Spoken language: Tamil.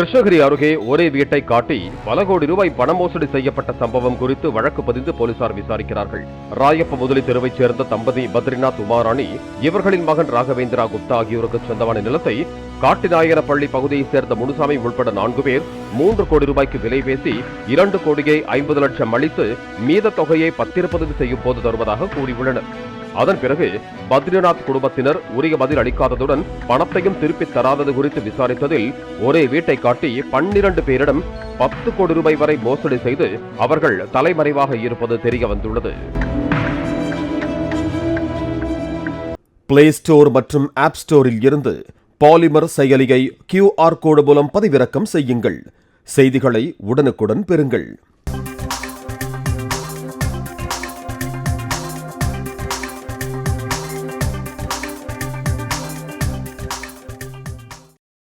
கிருஷ்ணகிரி அருகே ஒரே வீட்டை காட்டி பல கோடி ரூபாய் பண மோசடி செய்யப்பட்ட சம்பவம் குறித்து வழக்கு பதிந்து போலீசார் விசாரிக்கிறார்கள். ராயப்ப முதலி தெருவைச் சேர்ந்த தம்பதி பத்ரிநாத் உமாராணி, இவர்களின் மகன் ராகவேந்திரா குப்தா ஆகியோருக்கு சொந்தமான நிலத்தை காட்டிநாயனப்பள்ளி பகுதியைச் சேர்ந்த முனுசாமி உள்பட 4 பேர் 3 கோடி ரூபாய்க்கு விலை பேசி 2 கோடியே 50 லட்சம் அளித்து மீத தொகையை பத்திரப்பதிவு செய்யும் போது தருவதாக கூறியுள்ளனர். அதன் பிறகு பத்ரிநாத் குடும்பத்தினர் உரிய பதில் அளிக்காததுடன் பணத்தையும் திருப்பித் தராதது குறித்து விசாரித்ததில் ஒரே வீட்டை காட்டி 12 பேரிடம் 10 கோடி ரூபாய் வரை மோசடி செய்து அவர்கள் தலைமறைவாக இருப்பது தெரிய வந்துள்ளது. பிளே ஸ்டோர் மற்றும் ஆப் ஸ்டோரில் இருந்து பாலிமர் செயலியை QR கோடு மூலம் பதிவிறக்கம் செய்யுங்கள். செய்திகளை உடனுக்குடன் பெறுங்கள்.